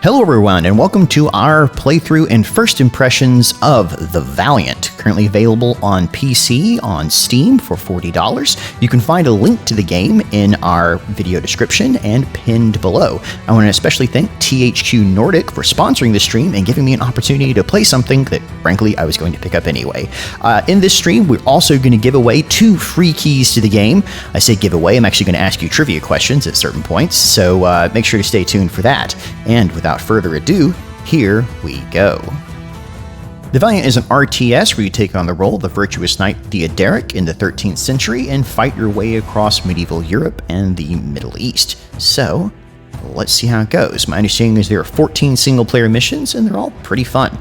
Hello everyone, and welcome to our playthrough and first impressions of the Valiant, currently available on PC on Steam for $40. You can find a link to the game in our video description and pinned below. I want to especially thank THQ Nordic for sponsoring the stream and giving me an opportunity to play something that, frankly, I was going to pick up anyway. In this stream, we're also going to give away 2 free keys to the game. I say give away, I'm actually going to ask you trivia questions at certain points, so make sure to stay tuned for that. And without further ado, here we go. The Valiant is an RTS where you take on the role of the virtuous knight Theoderic in the 13th century and fight your way across medieval Europe and the Middle East. So, let's see how it goes. My understanding is there are 14 single-player missions, and they're all pretty fun.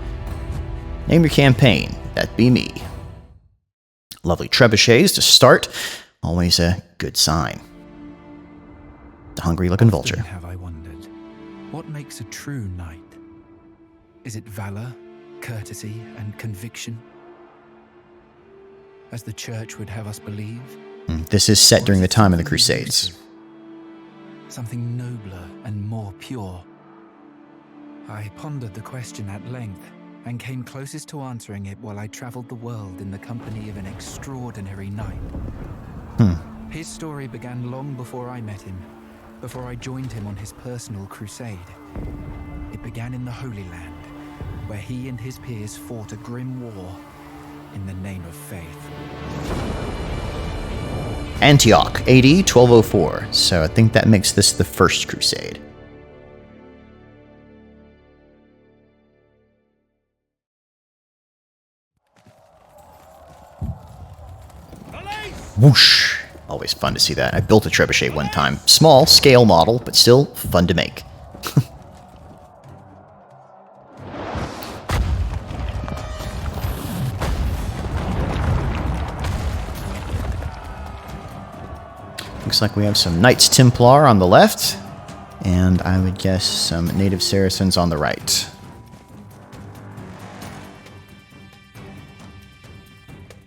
Name your campaign. That'd be me. Lovely trebuchets to start. Always a good sign. The hungry-looking vulture. Have I wondered, what makes a true knight? Is it valor, courtesy, and conviction, as the Church would have us believe? This is set during the time of the Crusades. Something nobler and more pure. I pondered the question at length and came closest to answering it while I traveled the world in the company of an extraordinary knight. His story began long before I met him, before I joined him on his personal crusade. It began in the Holy Land, where he and his peers fought a grim war in the name of faith. Antioch, AD 1204. So I think that makes this the first crusade. Whoosh! Always fun to see that. I built a trebuchet one time. Small scale model, but still fun to make. Looks like we have some Knights Templar on the left, and I would guess some native Saracens on the right.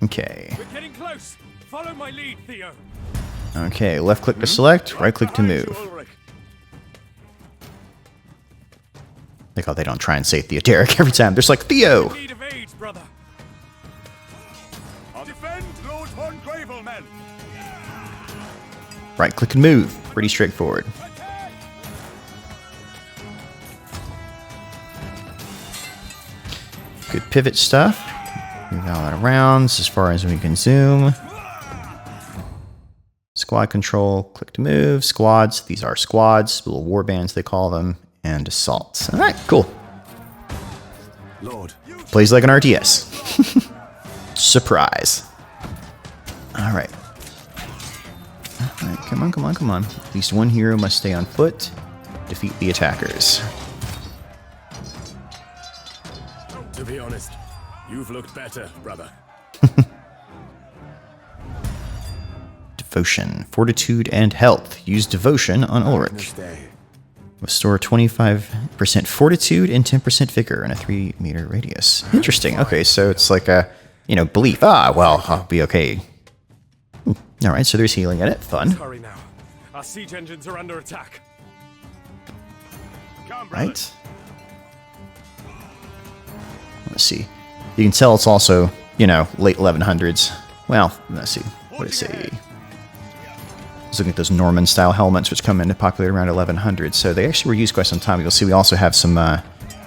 Okay. We're getting close. Follow my lead, Theo. Okay, left click to select, right click to move. Like how they don't try and say Theoderic every time. They're just like, Theo! Need of aid, brother. Defend Lord von Gravel, men. Right click and move. Pretty straightforward. Good pivot stuff. Move all that around as far as we can zoom. Squad control, click to move. Squads, these are squads, little war bands they call them, and assaults. Alright, cool. Lord. Plays like an RTS. Surprise. Alright. Alright, come on, come on, come on. At least one hero must stay on foot. Defeat the attackers. To be honest, you've looked better, brother. Devotion, fortitude, and health. Use devotion on Ulrich. Restore 25% fortitude and 10% vigor in a 3-meter radius. Interesting. Okay, so it's like a, belief. Ah, well, I'll be okay. Alright, so there's healing in it. Fun. Hurry now. Our siege engines are under attack. Come, Right. Let's see. You can tell it's also, late 1100s. Well, let's see. What does it say? Let's look at those Norman-style helmets, which come into popular around 1100. So they actually were used quite some time. You'll see we also have some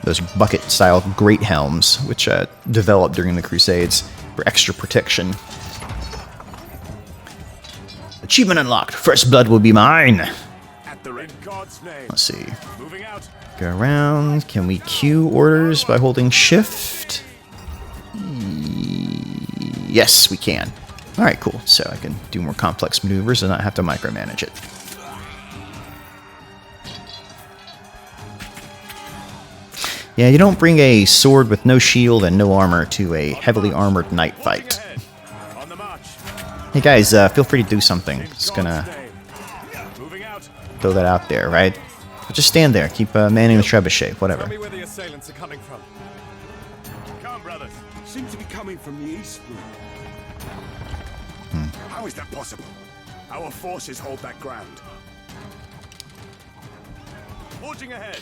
those bucket-style great helms, which developed during the Crusades for extra protection. Achievement unlocked. First blood will be mine. In God's name. Let's see. Moving out. Go around. Can we queue orders by holding shift? Yes, we can. Alright, cool. So I can do more complex maneuvers and not have to micromanage it. Yeah, you don't bring a sword with no shield and no armor to a heavily armored knight fight. On the march. Hey guys, feel free to do something. Just gonna Moving out. throw that out there, right? But just stand there. Keep manning the trebuchet, whatever. Tell me where the assailants are coming from. Come, brothers. Seem to be coming from the east. How is that possible? Our forces hold that ground. Forging ahead.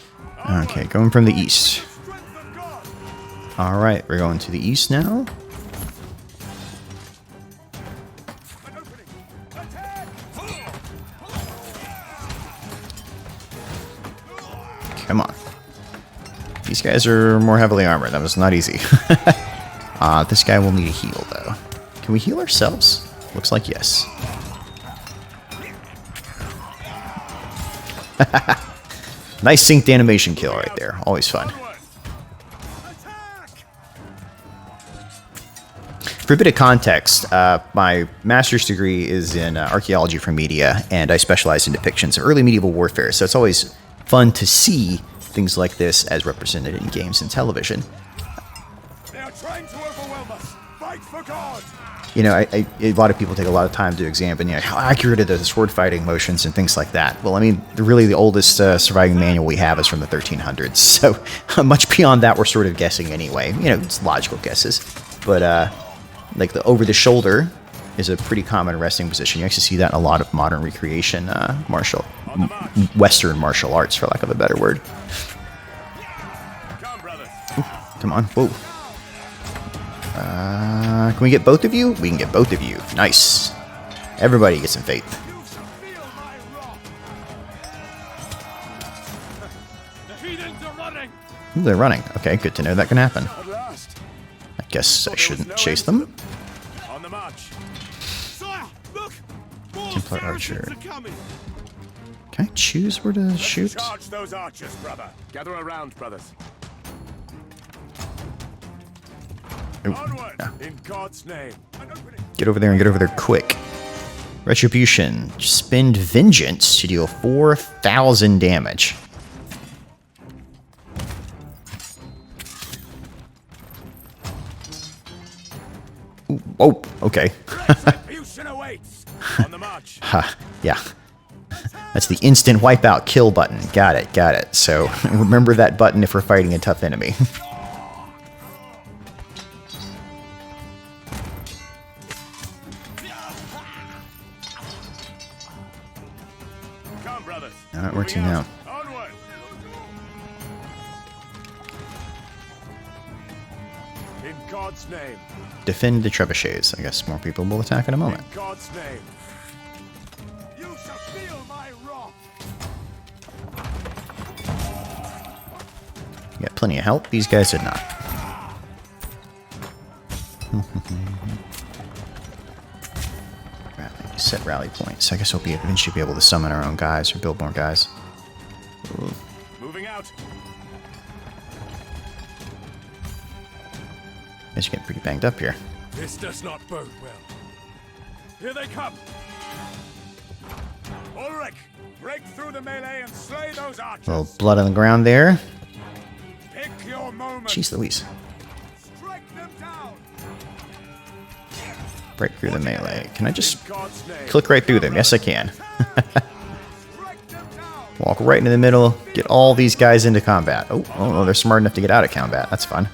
Okay, going from the east. Alright, we're going to the east now. Come on. These guys are more heavily armored. That was not easy. This guy will need a heal, though. Can we heal ourselves? Looks like yes. Nice synced animation kill right there. Always fun. For a bit of context, my master's degree is in archaeology for media, and I specialize in depictions of early medieval warfare, so it's always fun to see things like this as represented in games and television. They are trying to overwhelm us. Fight for God. You know, a lot of people take a lot of time to examine, you know, how accurate are the sword fighting motions and things like that. Well, I mean, really the oldest surviving manual we have is from the 1300s, so much beyond that we're sort of guessing anyway. You know, it's logical guesses. But, like the over-the-shoulder is a pretty common resting position. You actually see that in a lot of modern recreation Western martial arts, for lack of a better word. Ooh, come on, whoa. Can we get both of you? We can get both of you. Nice. Everybody gets some faith. Ooh, they're running. Okay, good to know that can happen. I guess I shouldn't chase them. On the march. Templar Archer. Can I choose where to shoot? Charge those archers, brother. Gather around, brothers. Ooh, Onward, no. in God's name. Get over there and get over there quick. Retribution. Spend Vengeance to deal 4,000 damage. Ooh, oh, okay. Retribution awaits. On the march. Ha, yeah. That's the instant wipeout kill button. Got it, got it. So remember that button if we're fighting a tough enemy. Come, brothers. Alright, where's he now? Onward. In God's name. Defend the trebuchets. I guess more people will attack in a moment. In God's name. You shall feel my wrath. You got plenty of help. These guys did not. Set rally points. I guess we'll eventually be able to summon our own guys or build more guys. Ooh. Moving out. Guys are getting pretty banged up here. This does not bode well. Here they come. Ulrich, break through the melee and slay those archers. A little blood on the ground there. Pick your moment. Jeez Louise. Strike them down. Break through the melee. Can I just In God's name. click right through them? Yes, I can. Strike them down. Walk right into the middle. Get all these guys into combat. Oh, they're smart enough to get out of combat. That's fun.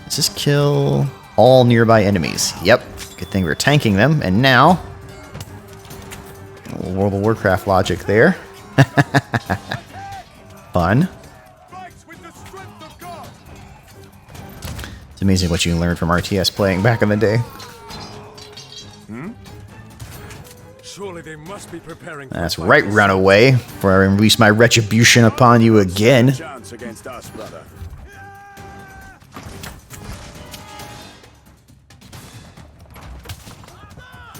Does this kill all nearby enemies? Yep. Good thing we're tanking them. And now, a little World of Warcraft logic there. Fun. Fight with the strength of God. It's amazing what you can learn from RTS playing back in the day. Surely they must be preparing. That's right, run away, before I release my retribution upon you again. Chance against us, brother.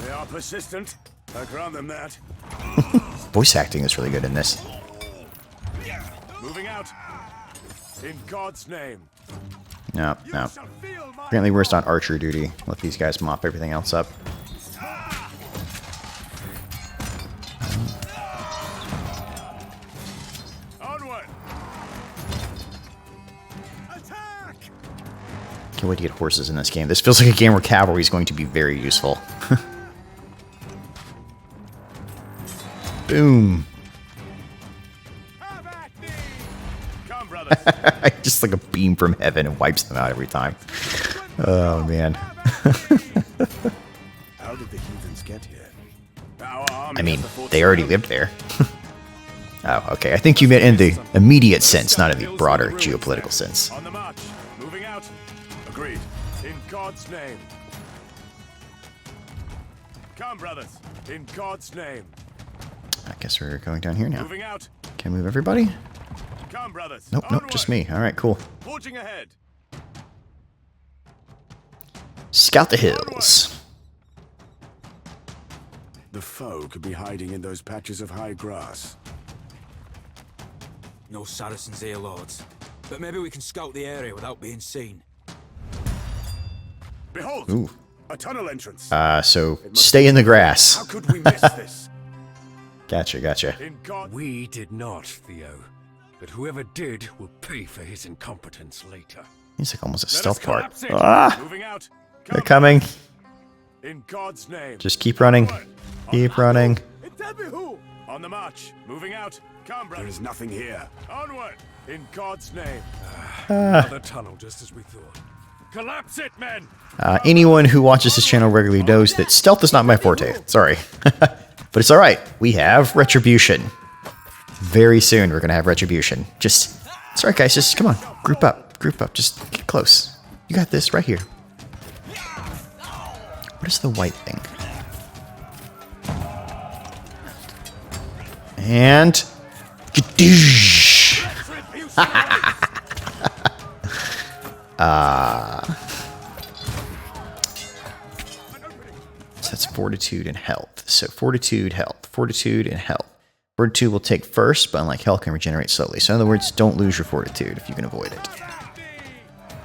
They are persistent. I grant them that. Voice acting is really good in this. Moving out. In God's name. No. You shall feel my Apparently we're just on archer duty. Let these guys mop everything else up. Onward. attack. Can't wait to get horses in this game. This feels like a game where cavalry is going to be very useful. Boom. Have at thee. Come, brothers. Just like a beam from heaven and wipes them out every time. Oh, man. Have at thee. How did the heathens get here? Our army I mean, has the forts they already surrounded. lived there. Oh, okay. I think you meant in the immediate sense, not in the broader geopolitical sense. On the march. Moving out. Agreed. In God's name. Come, brothers. In God's name. I guess we're going down here now. Moving out. Can I move everybody? Come, brothers. Nope, nope, just me. All right, cool. Forging ahead. Scout the hills. The foe could be hiding in those patches of high grass. No Saracens here, lords. But maybe we can scout the area without being seen. Behold! Ooh. A tunnel entrance. So stay in the How grass. could we miss this? Gotcha, gotcha. In God. We did not, Theo. But whoever did will pay for his incompetence later. It's like almost a Let us stealth part. collapse it. Ah! Moving out. They're coming. In God's name. Just keep running. Keep running. On the march. Moving out. Come, There brothers. is nothing here. Onward. In God's name. Another tunnel, just as we thought. Collapse it, men. Anyone who watches this channel regularly knows that stealth is not my forte. Sorry. But it's alright. We have Retribution. Very soon we're going to have Retribution. Just, it's alright guys, just come on. Group up. Group up. Just get close. You got this right here. What is the white thing? And... So that's fortitude and health. So fortitude, health, fortitude, and health. Fortitude will take first, but unlike health, can regenerate slowly. So in other words, don't lose your fortitude if you can avoid it.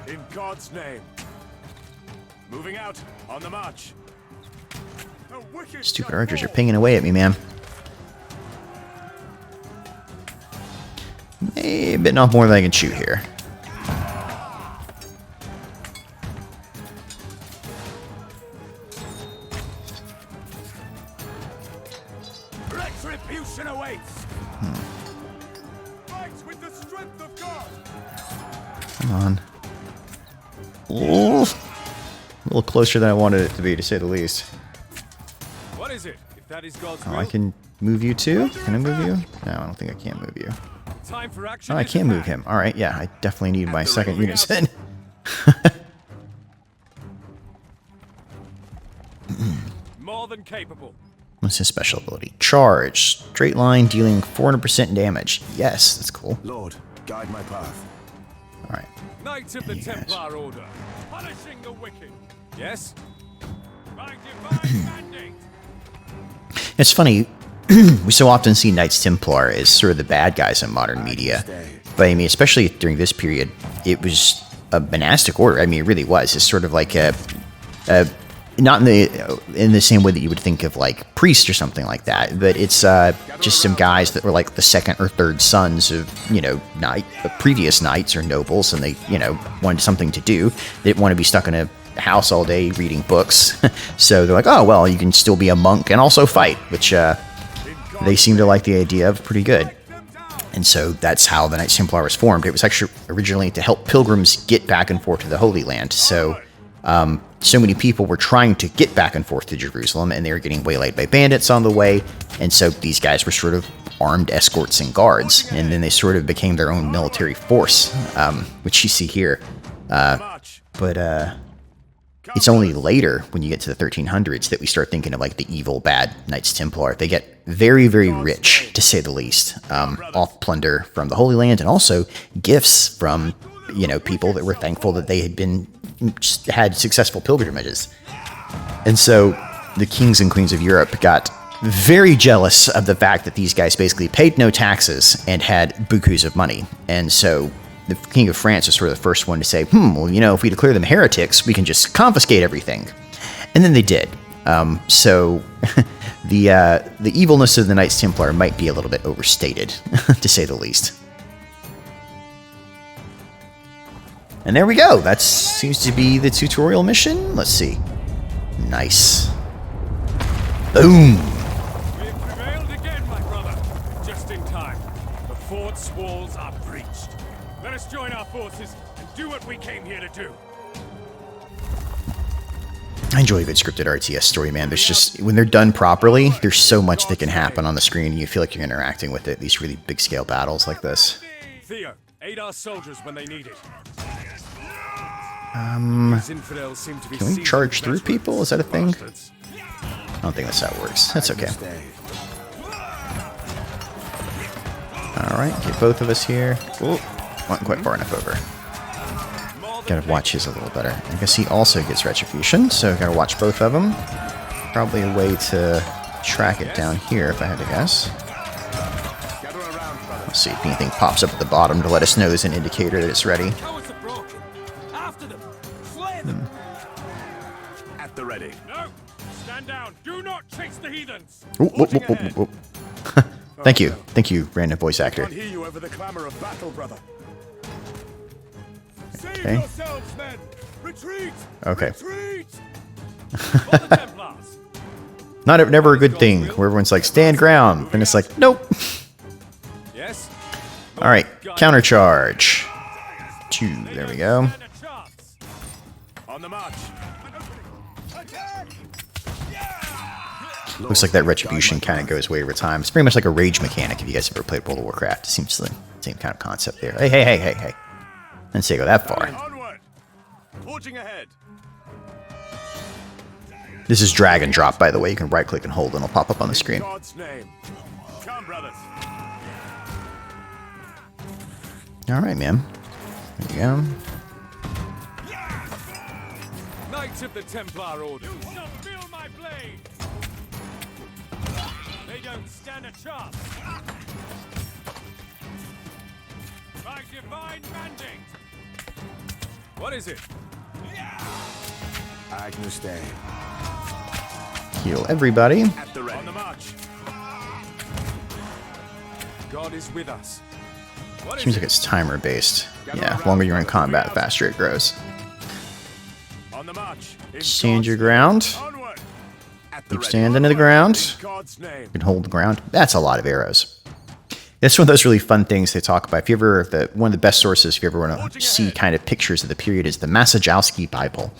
In God's name. Moving out. On the march. The wicked Stupid shall archers are fall. pinging away at me, man. Maybe bitten off more than I can chew here. Retribution awaits. Fight with the strength of God. Come on. Ooh. A little closer than I wanted it to be, to say the least. What is it? If that is God's Oh, I can move you too? Can I move you? No, I don't think I can move you. time for action. Oh, I is can at move hand. him. Alright, yeah, I definitely need my the second moving unison. More than capable. What's his special ability? Charge. Straight line dealing 400% damage. Yes, that's cool. Lord, guide my path. Alright. Knights of the Hey, guys. Templar Order, punishing the wicked. Yes? My divine mandate. It's funny, we so often see Knights Templar as sort of the bad guys in modern media. But I mean, especially during this period, it was a monastic order. I mean, it really was. It's sort of like a not in the same way that you would think of like priests or something like that, but it's just some guys that were like the second or third sons of, you know, previous knights or nobles, and they, you know, wanted something to do. They didn't want to be stuck in a house all day reading books. So they're like, oh, well, you can still be a monk and also fight, which they seem to like the idea of pretty good. And so that's how the Knights Templar was formed. It was actually originally to help pilgrims get back and forth to the Holy Land. So so many people were trying to get back and forth to Jerusalem, and they were getting waylaid by bandits on the way. And so these guys were sort of armed escorts and guards, and then they sort of became their own military force, which you see here. But it's only later, when you get to the 1300s, that we start thinking of like the evil, bad Knights Templar. They get very, very rich, to say the least, off plunder from the Holy Land, and also gifts from, you know, people that were thankful that they had successful pilgrimages. And so the kings and queens of Europe got very jealous of the fact that these guys basically paid no taxes and had bukus of money. And so the king of France was sort of the first one to say, well, you know, if we declare them heretics, we can just confiscate everything. And then they did. So the evilness of the Knights Templar might be a little bit overstated, to say the least. And there we go. That seems to be the tutorial mission. Let's see. Nice. Boom. We have prevailed again, my brother. Just in time. The fort's walls are breached. Let us join our forces and do what we came here to do. I enjoy a good scripted RTS story, man. There's just, when they're done properly, there's so much that can happen on the screen. You feel like you're interacting with it. These really big scale battles like this. Theo, aid our soldiers when they need it. Can we charge through people? Is that a thing? I don't think that's how it works. That's okay. Alright, get both of us here. Oh, wasn't quite far enough over. Gotta watch his a little better. I guess he also gets retribution, so gotta watch both of them. Probably a way to track it down here, if I had to guess. Let's see if anything pops up at the bottom to let us know there's an indicator that it's ready. At the ready. No! Stand down! Do not chase the heathens! Thank you. Thank you, random voice actor. Can't hear you over the clamor of battle, brother. Okay. Save yourselves, men! Retreat! Okay. Retreat! For the Templars! Never a good thing where everyone's like, stand ground. And it's like, nope. Yes? Alright, countercharge. There we go. Stand a chance. On the march. Looks like that retribution kind of goes away over time. It's pretty much like a rage mechanic if you guys ever played World of Warcraft. It seems the same kind of concept there. Hey. Didn't say go that far. Onward. Forging ahead. This is drag and drop, by the way. You can right click and hold and it'll pop up on the screen. God's name. Come, brothers. Alright, man. There you go. Knights of the Templar Order. You shall feel my blade! They don't stand a chance! My divine mandate! What is it? Agnus Dei. Heal everybody. At the ready. On the march. God is with us. What is Seems like it? it's timer based. Yeah, the longer you're in combat, the faster it grows. On the march. In Stand your God's ground. name. Onward. At the Keep ready. standing to the ground. In God's name. You can hold the ground. That's a lot of arrows. That's one of those really fun things they talk about. If you ever, one of the best sources, if you ever want to see kind of pictures of the period, is the Masajowski Bible.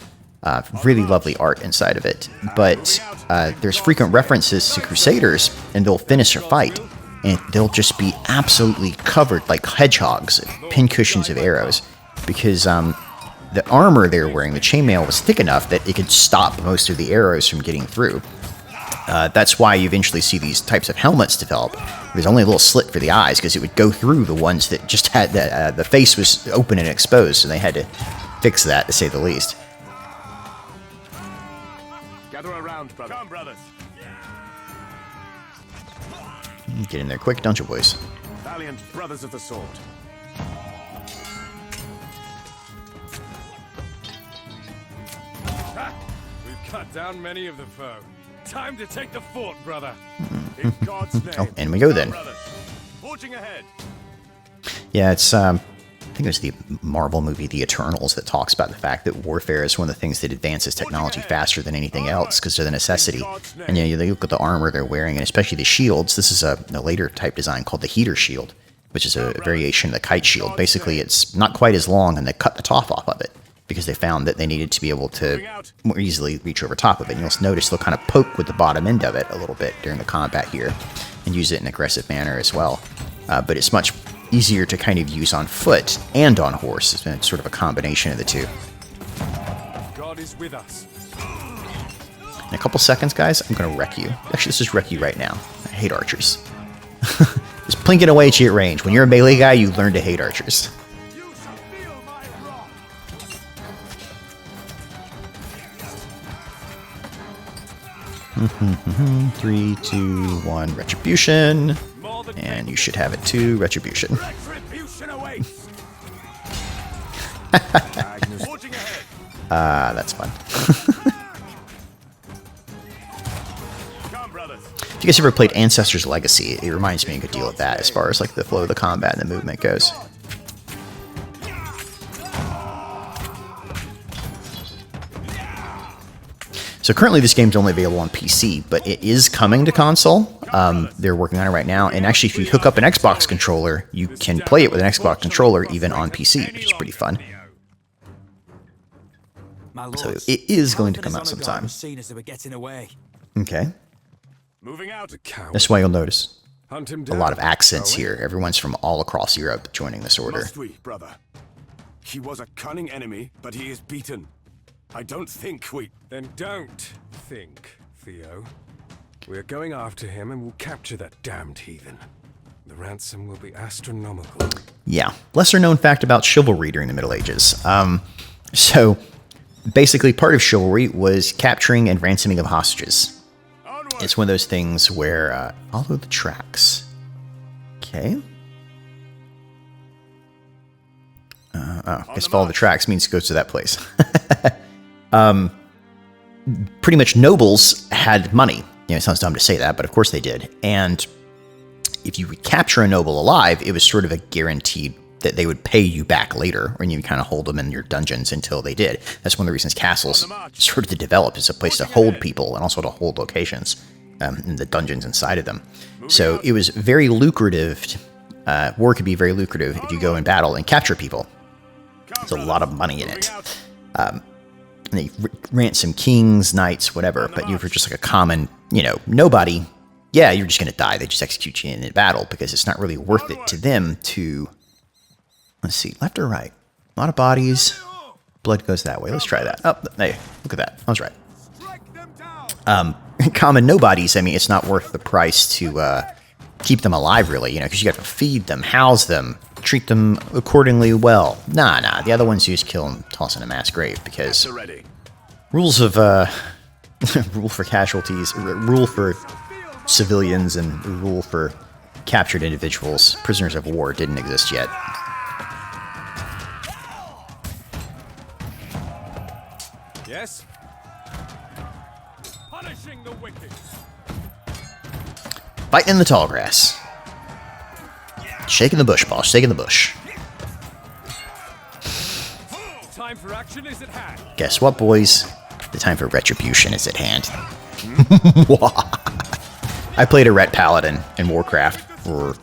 Really lovely art inside of it. But there's frequent references to Crusaders, and they'll finish a fight, and they'll just be absolutely covered like hedgehogs, pincushions of arrows, because the armor they were wearing, the chainmail, was thick enough that it could stop most of the arrows from getting through. That's why you eventually see these types of helmets develop. There's only a little slit for the eyes because it would go through the ones that just had the face was open and exposed, so they had to fix that, to say the least. Gather around, brother. Come, brothers. Get in there quick, don't you, boys? Valiant brothers of the sword. Ha! We've cut down many of the foe. Time to take the fort, brother. In God's name. Oh, and we go then. Brothers. Forging ahead. Yeah, it's I think it was the Marvel movie The Eternals that talks about the fact that warfare is one of the things that advances technology faster than anything else because of the necessity. And you look at the armor they're wearing, and especially the shields. This is a later type design called the heater shield, which is a variation of the kite shield. Basically, it's not quite as long, and they cut the top off of it because they found that they needed to be able to more easily reach over top of it. And you'll notice they'll kind of poke with the bottom end of it a little bit during the combat here and use it in an aggressive manner as well. But it's much easier to kind of use on foot and on horse. It's been sort of a combination of the two. God is with us. In a couple seconds, guys, I'm going to wreck you. Actually, let's just wreck you right now. I hate archers. Just plinking away at you at range. When you're a melee guy, you learn to hate archers. You shall feel my wrath. 3, 2, 1, retribution. And you should have it too, retribution. Retribution awaits. Forging ahead. That's fun. Come, brothers. If you guys ever played Ancestors Legacy, it reminds me a good deal of that as far as like the flow of the combat and the movement goes. So currently this game's only available on PC, but it is coming to console. They're working on it right now, and actually if you hook up an Xbox controller, you can play it with an Xbox controller even on PC, which is pretty fun. My So lords, it is going to Half and come his out honor guard sometime. was seen as they were getting away. Okay. Moving out. Coward. That's why you'll notice Hunt him a down. lot of accents shall we? here. Everyone's from all across Europe joining this order. Must we, brother? He was a cunning enemy, but he is beaten. I don't think we... Then don't think, Theo. We're going after him and we'll capture that damned heathen. The ransom will be astronomical. Yeah. Lesser known fact about chivalry during the Middle Ages. So basically part of chivalry was capturing and ransoming of hostages. Onward. It's one of those things where follow the tracks. Okay. I guess follow the tracks means goes to that place. Pretty much nobles had money. You know, it sounds dumb to say that, but of course they did. And if you would capture a noble alive, it was sort of a guaranteed that they would pay you back later, and you kind of hold them in your dungeons until they did. That's one of the reasons castles sort of developed as a place to hold people and also to hold locations in the dungeons inside of them. So it was very lucrative. War could be very lucrative if you go in battle and capture people. There's a lot of money in it. And they ransom kings, knights, whatever. But you were just like a common, nobody. Yeah, you're just going to die. They just execute you in a battle because it's not really worth it to them to... Let's see, left or right? A lot of bodies. Blood goes that way. Let's try that. Oh, hey, look at that. I was right. Common nobodies, I mean, it's not worth the price to keep them alive, really, because you got to feed them, house them, treat them accordingly well. Nah. The other ones you just kill and toss in a mass grave because rules of rule for casualties, rule for civilians, and rule for captured individuals, prisoners of war, didn't exist yet. Yes? Punishing the wicked. Fighting in the tall grass. Shaking the bush, boss. Shaking the bush. Time for action is at hand. Guess what, boys? The time for retribution is at hand. I played a Ret Paladin in Warcraft for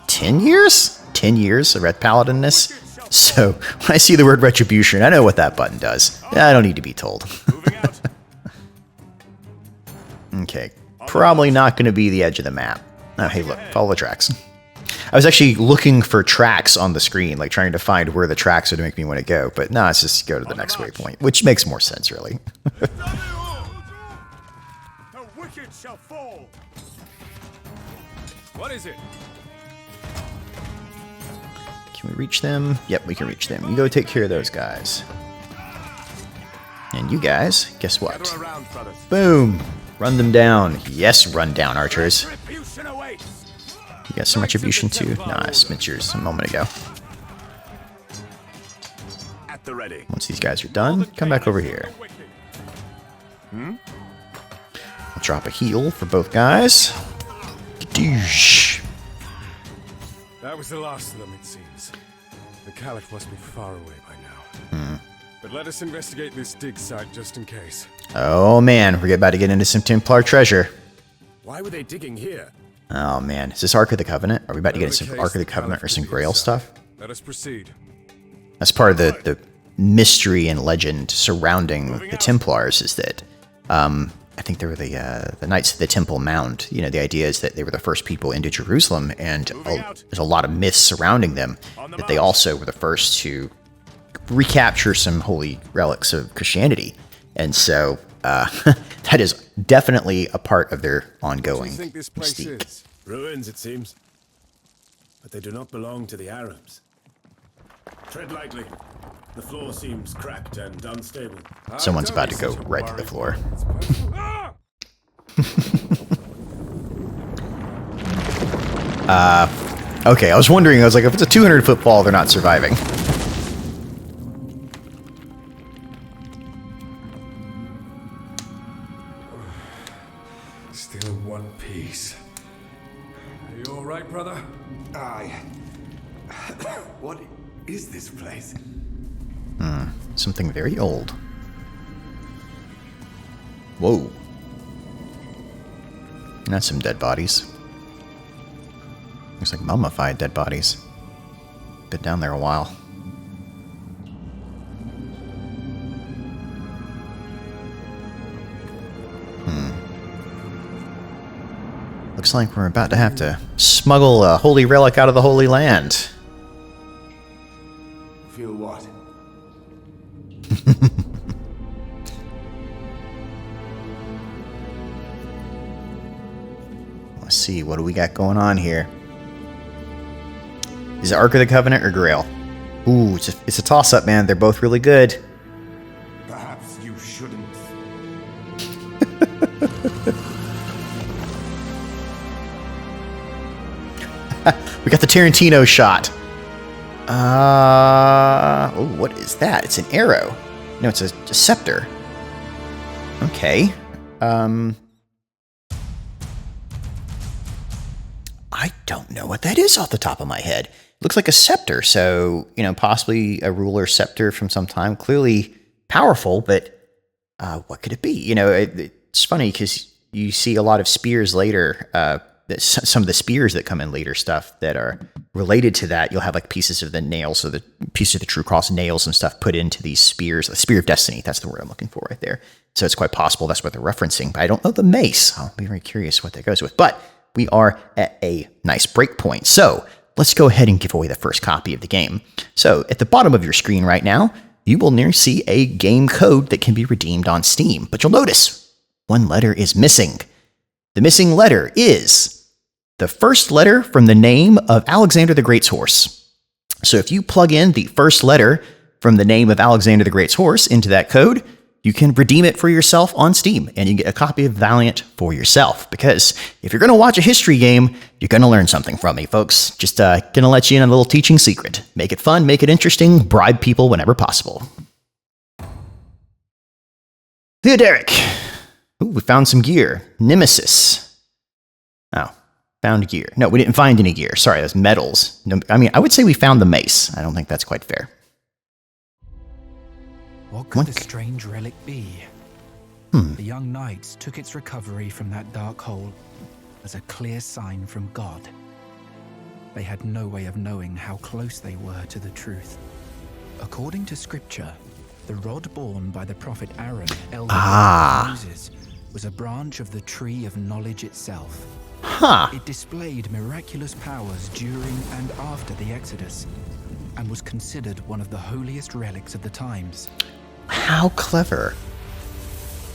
10 years? 10 years of Ret Paladin-ness. So, when I see the word retribution, I know what that button does. I don't need to be told. Okay. Probably not going to be the edge of the map. Oh, hey, look. Follow the tracks. I was actually looking for tracks on the screen, like trying to find where the tracks would make me want to go. But no, it's just go to the next waypoint, which makes more sense, really. The wicked shall fall. What is it? Can we reach them? Yep, we can reach them. You go take care of those guys. And you guys, guess what? Gather around, brothers. Boom! Run them down. Yes, run down, archers. Retribution awaits. You got some retribution too? Nah, I smit yours a moment ago. At the ready. Once these guys are done, come back over here. I'll drop a heal for both guys. Douche. That was the last of them, it seems. The Caliph must be far away by now. But let us investigate this dig site just in case. Oh man, we're about to get into some Templar treasure. Why were they digging here? Oh man, is this Ark of the Covenant? Are we about to get into some Whatever Ark of the case, Covenant or some Caliph Grail will be stuff? Let us proceed. That's part of the mystery and legend surrounding the Templars is that I think they were the Knights of the Temple Mount. The idea is that they were the first people into Jerusalem, and there's a lot of myths surrounding them that they also were the first to recapture some holy relics of Christianity. And so that is definitely a part of their What do ongoing you think this place mystique. is? Ruins, it seems. But they do not belong to the Arabs. Tread lightly. The floor seems cracked and unstable. Someone's Don't about be to go such a right to the worried floor. man. It's perfect. Ah! Okay, I was wondering, if it's a 200-foot fall, they're not surviving. Still one piece. Are you all right, brother? What is this place? Something very old. Whoa. And that's some dead bodies. Looks like mummified dead bodies. Been down there a while. looks like we're about to have to smuggle a holy relic out of the Holy Land. Feel what? Let's see, what do we got going on here? Is it Ark of the Covenant or Grail? Ooh, it's a toss-up, man. They're both really good. Perhaps you shouldn't. We got the Tarantino shot. Oh, what is that? It's an arrow. No, it's a scepter. Okay. I don't know what that is off the top of my head. Looks like a scepter, so, possibly a ruler scepter from some time. Clearly powerful, but what could it be? It's funny because you see a lot of spears later, some of the spears that come in later stuff that are related to that. You'll have like pieces of the nails, so the pieces of the True Cross nails and stuff put into these spears. The Spear of Destiny, that's the word I'm looking for right there. So it's quite possible that's what they're referencing, but I don't know the mace. I'll be very curious what that goes with. But we are at a nice break point. So let's go ahead and give away the first copy of the game. So at the bottom of your screen right now, you will near see a game code that can be redeemed on Steam. But you'll notice one letter is missing. The missing letter is the first letter from the name of Alexander the Great's horse. So if you plug in the first letter from the name of Alexander the Great's horse into that code, you can redeem it for yourself on Steam, and you get a copy of Valiant for yourself. Because if you're going to watch a history game, you're going to learn something from me, folks. Just going to let you in a little teaching secret. Make it fun, make it interesting, bribe people whenever possible. Theoderic. Ooh, we found some gear. Nemesis. Oh, found gear. No, we didn't find any gear. Sorry, that's metals. No, I would say we found the mace. I don't think that's quite fair. What could the strange relic be? The young knights took its recovery from that dark hole as a clear sign from God. They had no way of knowing how close they were to the truth. According to scripture, the rod borne by the prophet Aaron, elder of Moses, was a branch of the tree of knowledge itself. It displayed miraculous powers during and after the Exodus, and was considered one of the holiest relics of the times. How clever.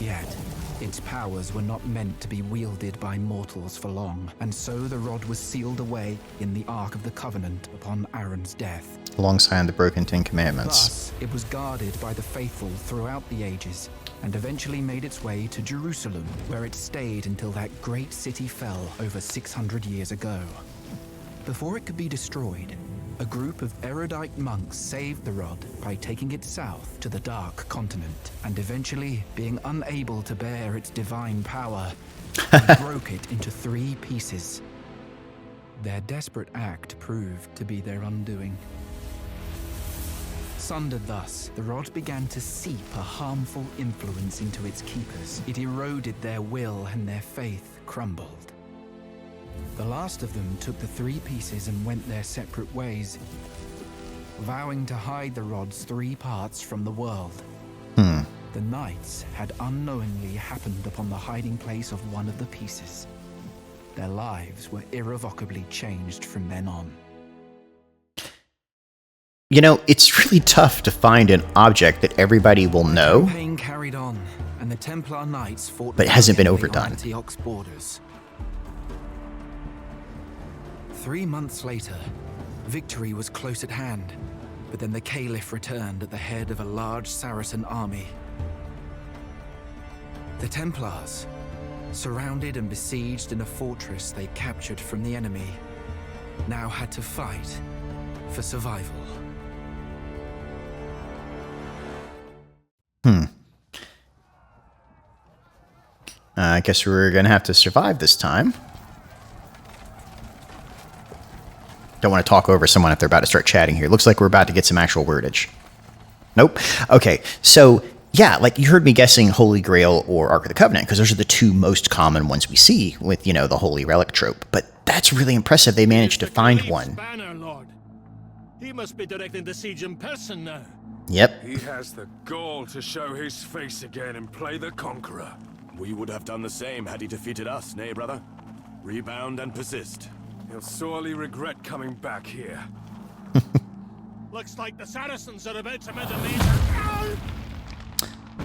Yet, its powers were not meant to be wielded by mortals for long, and so the rod was sealed away in the Ark of the Covenant upon Aaron's death. Alongside the broken Ten Commandments. Thus, it was guarded by the faithful throughout the ages, and eventually made its way to Jerusalem, where it stayed until that great city fell over 600 years ago. Before it could be destroyed, a group of erudite monks saved the rod by taking it south to the Dark Continent, and eventually, being unable to bear its divine power, they broke it into 3 pieces. Their desperate act proved to be their undoing. Sundered thus, the rod began to seep a harmful influence into its keepers. It eroded their will, and their faith crumbled. The last of them took the 3 pieces and went their separate ways, vowing to hide the rod's 3 parts from the world. The knights had unknowingly happened upon the hiding place of one of the pieces. Their lives were irrevocably changed from then on. It's really tough to find an object that everybody will know. The campaign carried on, and the Templar Knights fought, but it hasn't been overdone. Antioch's borders. 3 months later, victory was close at hand, but then the Caliph returned at the head of a large Saracen army. The Templars, surrounded and besieged in a fortress they captured from the enemy, now had to fight for survival. I guess we're going to have to survive this time. Don't want to talk over someone if they're about to start chatting here. Looks like we're about to get some actual wordage. Nope. Okay, so yeah, like you heard me guessing Holy Grail or Ark of the Covenant, because those are the 2 most common ones we see with, the Holy Relic trope. But that's really impressive. They managed to find one. Banner, Lord. He must be directing the siege in person now. Yep. He has the gall to show his face again and play the conqueror. We would have done the same had he defeated us, nay, brother? Rebound and persist. He'll sorely regret coming back here. Looks like the Saracens are about to mid a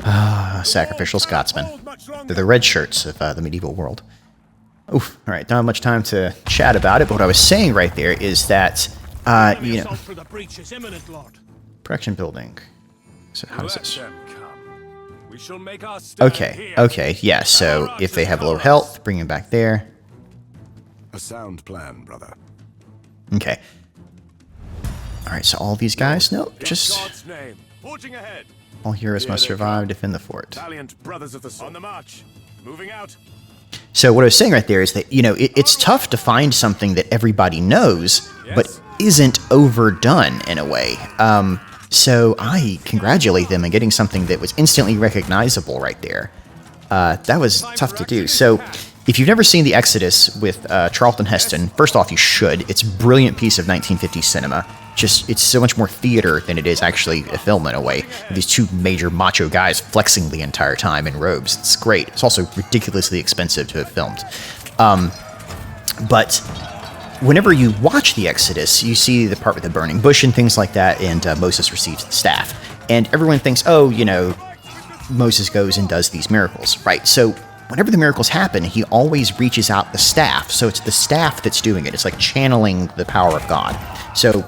major. Sacrificial Scotsmen. They're the red shirts of the medieval world. Oof. All right, don't have much time to chat about it, but what I was saying right there is that, you know, For the breach is imminent, Lord. production building. So how does Let this? them come. We shall make our stand Okay, here. okay, yeah, so if they have low health, bring them back there. A sound plan, brother. Okay. Alright, so all these guys? No, In just God's name. Forging ahead. all heroes must survive, defend the fort. Valiant brothers of the sword. On the march. Moving out. So what I was saying right there is that, you know, it's tough to find something that everybody knows, but isn't overdone in a way. So I congratulate them on getting something that was instantly recognizable right there. That was tough to do. So if you've never seen The Exodus with Charlton Heston, first off, you should. It's a brilliant piece of 1950s cinema. Just, it's so much more theater than it is actually a film in a way. These two major macho guys flexing the entire time in robes. It's great. It's also ridiculously expensive to have filmed. But whenever you watch The Exodus, you see the part with the burning bush and things like that, and Moses receives the staff. And everyone thinks, oh, you know, Moses goes and does these miracles, right? So whenever the miracles happen, he always reaches out the staff. So it's the staff that's doing it. It's like channeling the power of God. So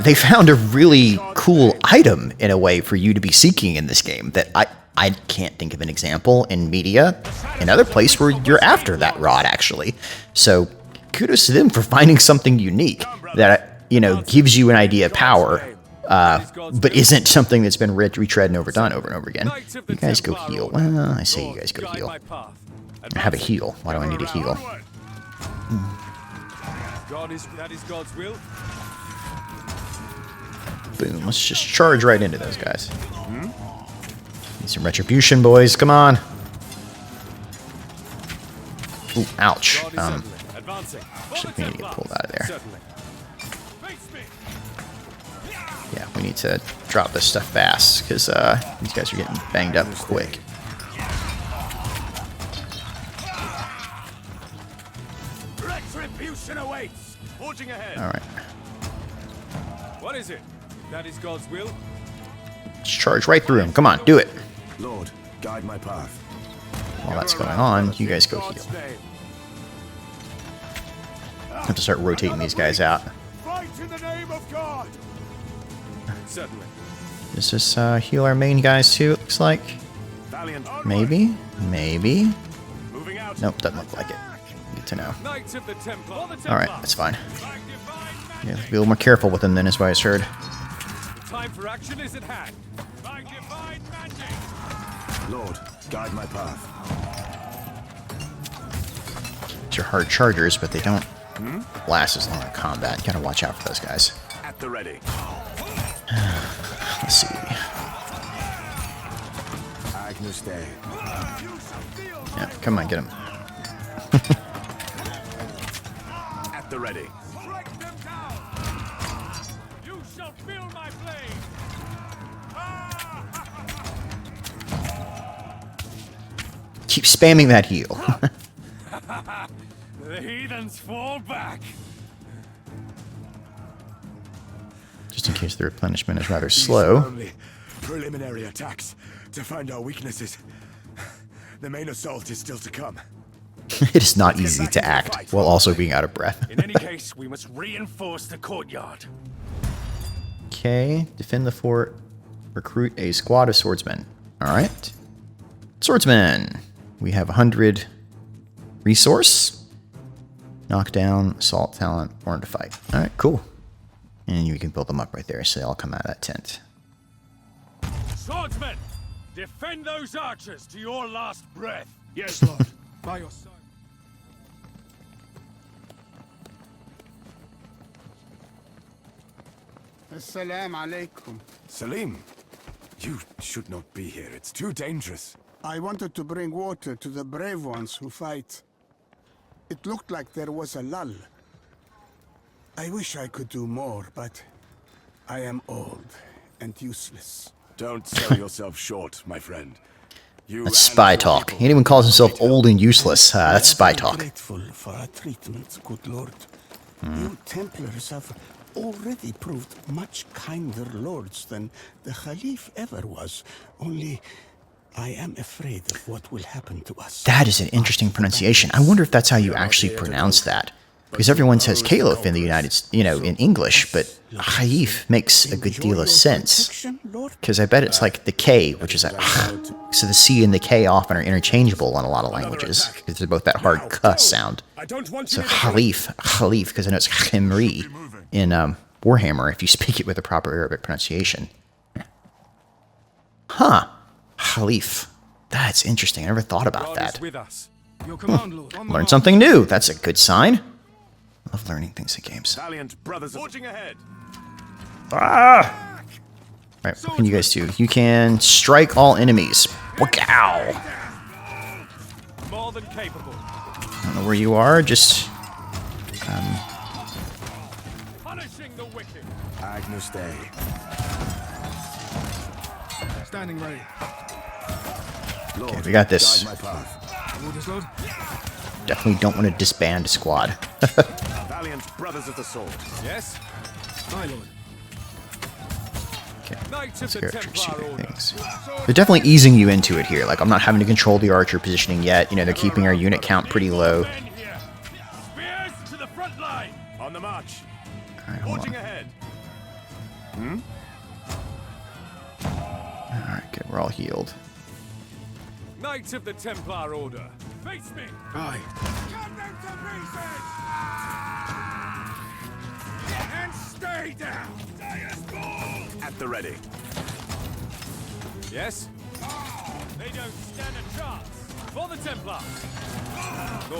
they found a really cool item, in a way, for you to be seeking in this game that I can't think of an example in media, another place where you're after that rod, actually. So kudos to them for finding something unique that, you know, gives you an idea of power, but isn't something that's been retread and overdone over and over again. You guys go heal. Well, I say you guys go heal. I have a heal. Why do I need a heal? That is God's will. Boom. Let's just charge right into those guys. Need some retribution, boys. Come on. Ooh, ouch. Advancing. Actually, we need to get pulled out of there. Certainly. Face me. Yeah, we need to drop this stuff fast, because these guys are getting banged up quick. Retribution awaits. Forging ahead. Alright. What is it? That is God's will. Let's charge right through him. Come on, do it. Lord, guide my path. While that's going on, you guys go heal. God's name. I have to start rotating these guys out. Fight in the name of God. Certainly. Does this heal our main guys too, it looks like? Valiant. Maybe? Maybe? Moving out. Nope, doesn't look like it. Good to know. Knights of the Templar. Alright, that's fine. Yeah, be a little more careful with them then, is what I heard. The time for action is at hand. By divine magic. Lord, guide my path. These are hard chargers, but they don't last as long in combat. You gotta watch out for those guys. At the ready. Let's see. Agnus Dei. Yeah, come on, get him. At the ready. Strike them down! You shall feel my blade! Keep spamming that heal. The heathens fall back! Just in case the replenishment is rather slow. Only preliminary attacks to find our weaknesses. The main assault is still to come. It is not easy to act while also being out of breath. In any case, we must reinforce the courtyard. Okay, defend the fort. Recruit a squad of swordsmen. Alright. Swordsmen! We have 100 resource. Knockdown, assault talent, born to fight. Alright, cool. And you can build them up right there, so they all come out of that tent. Swordsmen, defend those archers to your last breath. Yes, Lord. By your side. Assalamu alaikum. Salim, you should not be here. It's too dangerous. I wanted to bring water to the brave ones who fight. It looked like there was a lull. I wish I could do more, but I am old and useless. Don't sell yourself short, my friend. That's spy talk. He even calls himself old and useless. That's spy talk. Grateful for our treatment, good lord. You Templars have already proved much kinder lords than the Caliph ever was. Only I am afraid of what will happen to us. That is an interesting pronunciation. I wonder if that's how you actually pronounce that. Because everyone says Caliph in the United States, in English, but Khalif makes a good deal of sense. Because I bet it's like the K, which is a so the C and the K often are interchangeable in a lot of languages. Because they're both that hard cuss sound. So Khalif, because I know it's Khimri in Warhammer, if you speak it with a proper Arabic pronunciation. Huh. Khalif. That's interesting. I never thought about that. Learn something new. That's a good sign. I love learning things in games. Valiant brothers forging ahead. Ah! Alright, what can you guys do? You can strike all enemies. Wow! More than capable. I don't know where you are, just... Punishing the wicked. Agnus Dei. Standing ready. Okay, we got this. Guide my path. Orders, Lord. Definitely don't want to disband a squad. Valiant brothers of the sword. Yes? My lord. Okay, Knights of the characters Templar shooting Order. things. They're definitely easing you into it here. Like, I'm not having to control the archer positioning yet. They're keeping our unit count pretty low. Men here. Spears to the front line. On the march. Alright, hold Forging on. ahead. Alright, good. We're all healed. Knights of the Templar Order. Face me. Aye. Cut them to pieces. And stay down. Dire's ball. At the ready. Yes? They don't stand a chance. For the Templar.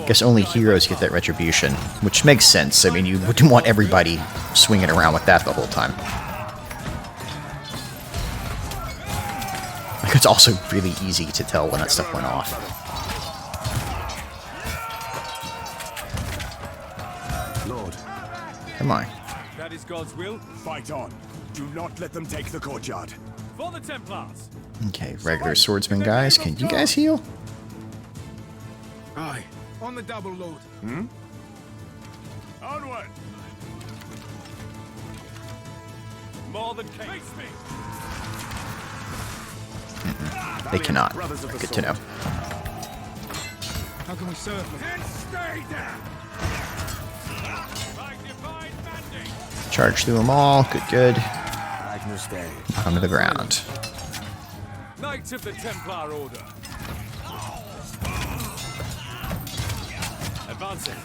Guess only heroes get that retribution, which makes sense. I mean, you wouldn't want everybody swinging around with that the whole time. Like, it's also really easy to tell when that stuff went off. Lord. Come on. That is God's will. Fight on. Do not let them take the courtyard. For the Templars. Okay, regular swordsman guys. Can you guys heal? Aye. On the double, Lord. Onward. More than capable. Face me. They cannot. Brothers of the Good to know. How can we serve, Lord? And stay down. By divine mandate. Charge through them all. Good, good. Agnus Dei. Onto the ground. Knights of the Templar Order. Advancing.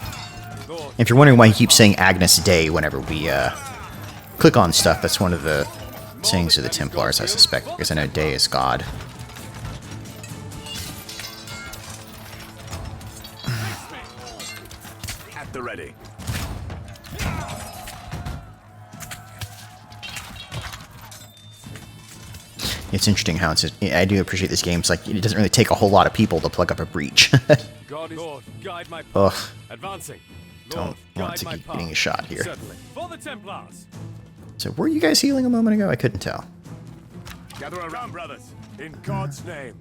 Lord. If you're wondering why he keeps saying Agnus Dei whenever we click on stuff, that's one of the sayings of the Templars, I suspect, because I know Dei is God. At the ready. It's interesting how it's. I do appreciate this game. It's like it doesn't really take a whole lot of people to plug up a breach. God is Lord. Guide my path. Ugh, Advancing. don't Lord, want guide to my keep path. getting a shot here. Certainly. For the Templars. So were you guys healing a moment ago? I couldn't tell. Gather around, brothers. In God's name.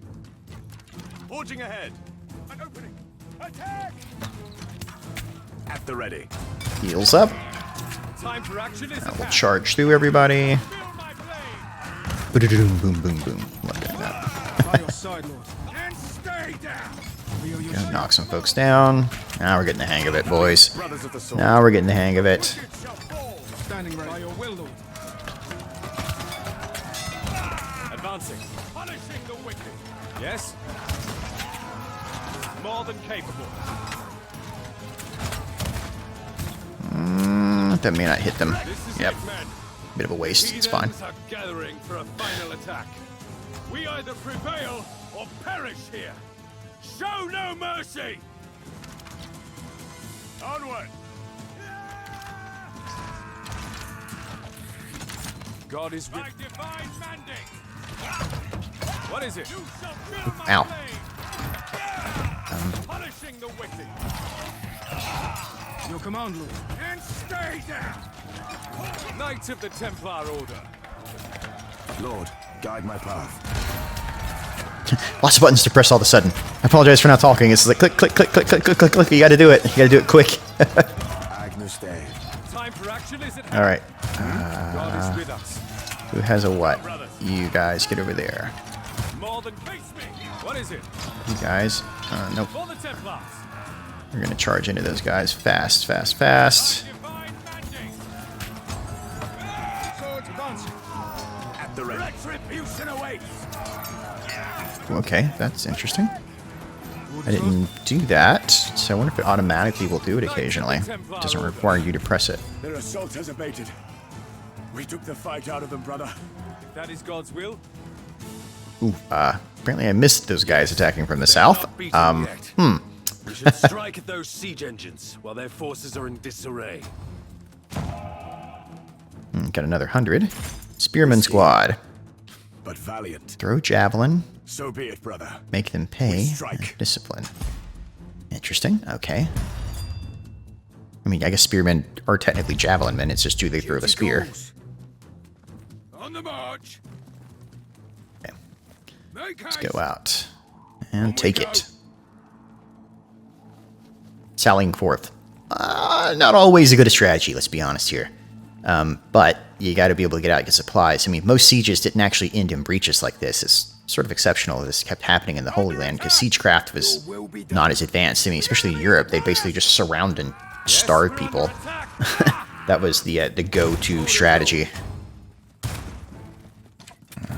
Forging ahead. An opening. Attack! At the ready. Heals up. Time for action is We'll at hand. charge through everybody. Feel my blade. Boom, boom, boom, boom. Love doing that. By your side, Lord. And stay down. We are your Gonna knock some folks down. Now we're getting the hang of it, boys. Brothers of the sword. Now we're getting the hang of it. standing ready. By your will, Lord. Advancing. Punishing the wicked. Yes? More than capable. That may not hit them. This is Yep. it, men. Bit of a waste. It's fine. Heathens are gathering for a final attack. We either prevail or perish here. Show no mercy. Onward. God is with divine mandate. What is it? You shall feel my Ow. blade. Punishing the wicked. Your command, Lord. And stay down. Knights of the Templar Order. Lord, guide my path. Lots of buttons to press all of a sudden. I apologize for not talking. It's like click, click, click, click, click, click, click, click. You gotta do it. You gotta do it quick. Agnus Dei. Time for action, is it? All right. God is with us. Who has a what? You guys get over there. More than face me. What is it? You guys. Nope. For the Templars. We're gonna charge into those guys fast, fast, fast. Divine mandate. Swords advancing. At the ready. Retribution awaits. Okay, that's interesting. I didn't do that, so I wonder if it automatically will do it occasionally. It doesn't require you to press it. Their assault has abated. We took the fight out of them, brother. If that is God's will. Ooh, apparently I missed those guys attacking from the south. We should strike at those siege engines while their forces are in disarray. Got another 100. Spearman squad. But Valiant. Throw javelin. So be it, brother. Make them pay. We strike. And discipline. Interesting. Okay. I mean, I guess spearmen are technically javelin men. It's just do they throw the spear. On the march. Okay. Make Let's haste. go out. And take it. Sallying forth. Not always a good strategy, let's be honest here. But you got to be able to get out and get supplies. I mean, most sieges didn't actually end in breaches like this. It's sort of exceptional that this kept happening in the Holy Land because siegecraft was not as advanced. I mean, especially in Europe, they basically just surround and starve people. That was the go-to strategy.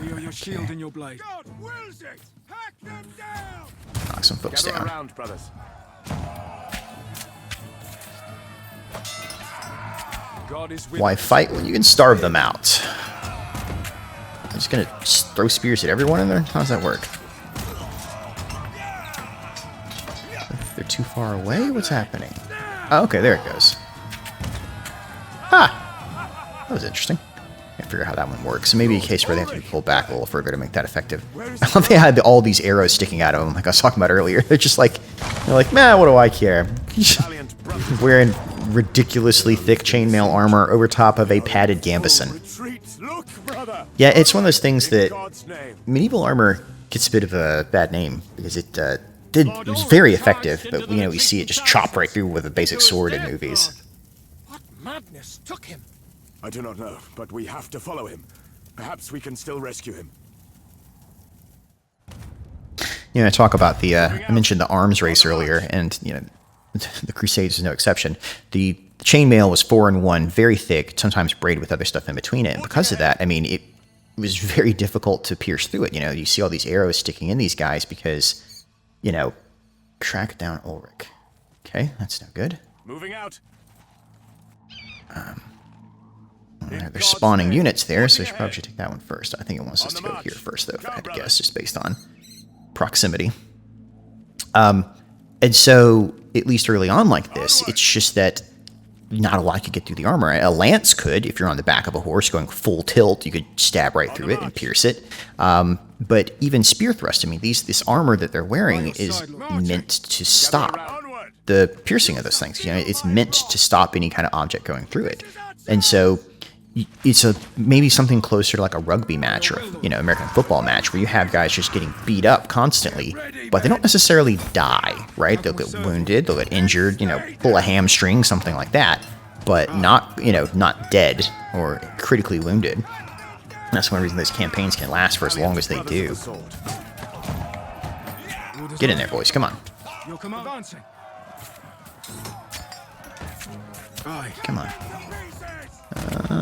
We are your shield and your blade. God wills it. Hack them down. Knock some folks Gather down. around, brothers. God is with Why fight when you can starve them out? I'm just gonna throw spears at everyone in there? How does that work? They're too far away? What's happening? Oh, okay, there it goes. Ha! That was interesting. Can't figure out how that one works. So maybe a case where they have to be pulled back a little further to make that effective. I love they had all these arrows sticking out of them, like I was talking about earlier. They're just like, man, what do I care? Valiant, brother. Wearing ridiculously thick chainmail armor over top of a padded gambeson. Retreat. Look, brother. Yeah, it's one of those things In that God's name. medieval armor gets a bit of a bad name because it was very effective, but we see it just chop right through with a basic sword in movies. What madness took him? I do not know, but we have to follow him. Perhaps we can still rescue him. I talk about the I mentioned the arms race earlier, and the Crusades is no exception. The chainmail was 4-in-1, very thick, sometimes braided with other stuff in between it. And because of that, I mean, it was very difficult to pierce through it. You see all these arrows sticking in these guys because, track down Ulrich. Okay, that's no good. Moving out. They're spawning units there, so I probably should take that one first. I think it wants us to go here first, though, if I had to guess, just based on proximity. And so, at least early on like this, it's just that not a lot could get through the armor. A lance could, if you're on the back of a horse going full tilt, you could stab right through it and pierce it. But even spear thrust, I mean, this armor that they're wearing is meant to stop the piercing of those things. It's meant to stop any kind of object going through it. And so it's maybe something closer to like a rugby match or American football match where you have guys just getting beat up constantly, but they don't necessarily die, right? They'll get wounded, they'll get injured, pull a hamstring, something like that, but not dead or critically wounded. That's one reason those campaigns can last for as long as they do. Get in there, boys. Come on. You'll come advancing. Aye. Come on.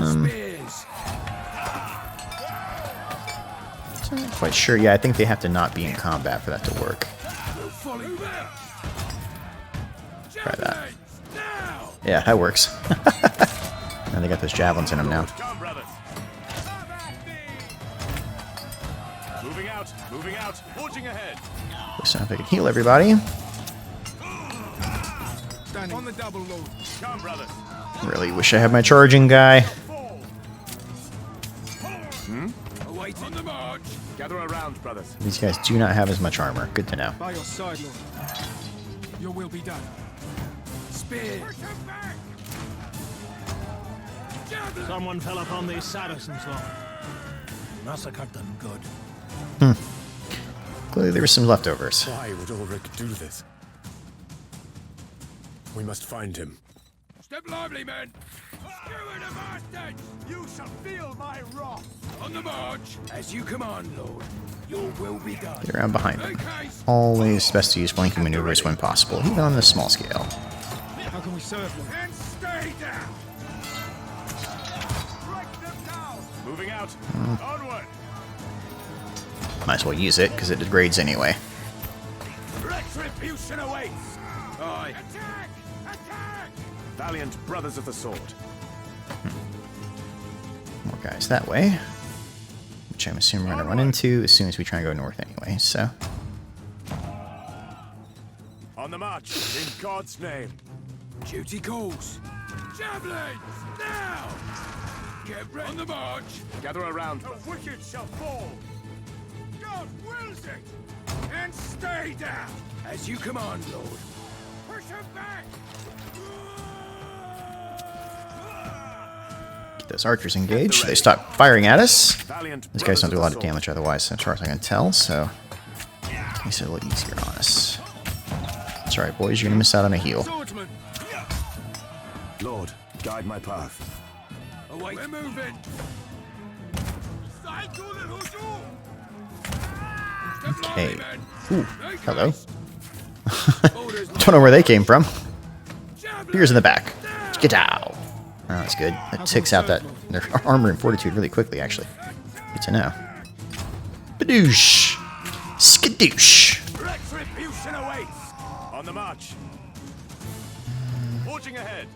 spears. Not quite sure. Yeah, I think they have to not be in combat for that to work. Try that. Yeah, that works. Now they got those javelins in them now. Come, brothers. Moving out, forging ahead. Listen, if I can heal everybody. Standing on the double load. Come, brothers. Really wish I had my charging guy. Await on the march. Gather around, brothers. These guys do not have as much armor. Good to know. By your side, Lord. Your will be done. Spears. Someone fell upon these Saracens, Lord. Massacred them good. Clearly there were some leftovers. Why would Ulrich do this? We must find him. Step lively, men! Steward of Arstead! You shall feel my wrath! On the march! As you command, Lord. Your will be done. Get around behind them. Always best to use flanking maneuvers when possible, even on the small scale. How can we serve you? And stay down! Break them down! Moving out. Onward. Might as well use it, because it degrades anyway. Retribution awaits. Aye. Attack! Attack! Valiant brothers of the sword. More guys that way. Which I'm assuming we're going to run into as soon as we try and go north anyway, so... On the march, in God's name. Duty calls. Javelins! Now! Get ready! On the march! Gather around. The wicked shall fall! God wills it! And stay down! As you command, Lord. Push him back! Get those archers engaged. They stop firing at us. Valiant These guys don't do a lot of brothers damage otherwise, as far as I can tell, so... Makes it a little easier on us. That's alright, boys. You're going to miss out on a heal. Swordsman! of the sword. Lord, guide my path. Away! We're moving! Okay. Ooh, hello. Don't know where they came from. Spears in the back. Get out. Oh, that's good. That takes out their armor and fortitude really quickly, actually. Good to know. Badoosh. Skadoosh. Retribution awaits. On the march. Forging ahead.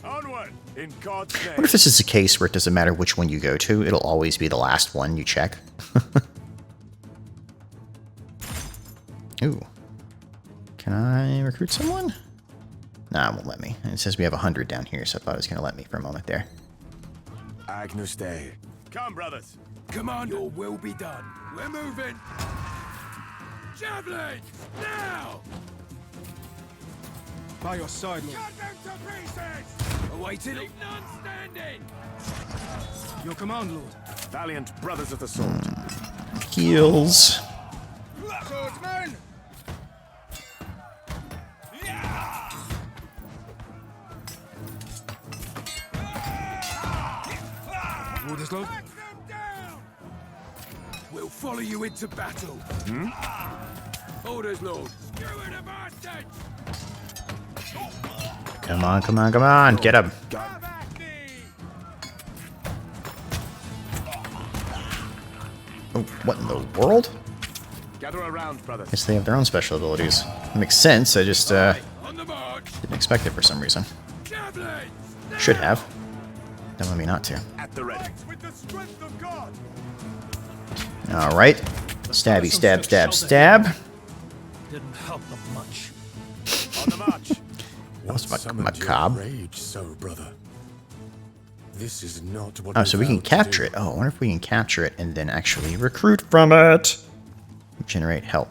Onward, in God's name. What if this is a case where it doesn't matter which one you go to, it'll always be the last one you check? Ooh. Can I recruit someone? Nah, it won't let me. It says we have 100 down here, so I thought it was going to let me for a moment there. Agnus Dei. Come, brothers. Command, your will be done. We're moving! Javelins! Now! By your side, Lord. Cut them to pieces! Awaited. Leave none standing! Your command, Lord. Valiant brothers of the sword. Heals. Swordsman! Orders, Lord. Back them down! We'll follow you into battle. Orders, Lord. Steward of Arstead! Come on, come on, come on. Get him. Come at me! Oh, what in the world? Gather around, brothers. Guess they have their own special abilities. It makes sense, I just On the march! didn't expect it for some reason. Javelins! Should have. Don't want me not to. At the ready. With the strength of God. Alright. Stabby, stab, stab, stab. Didn't help them much. On the march. That was Summoned macabre. your rage, so brother. This is not what Oh, so we can vowed to capture do. it. Oh, I wonder if we can capture it and then actually recruit from it. Generate help.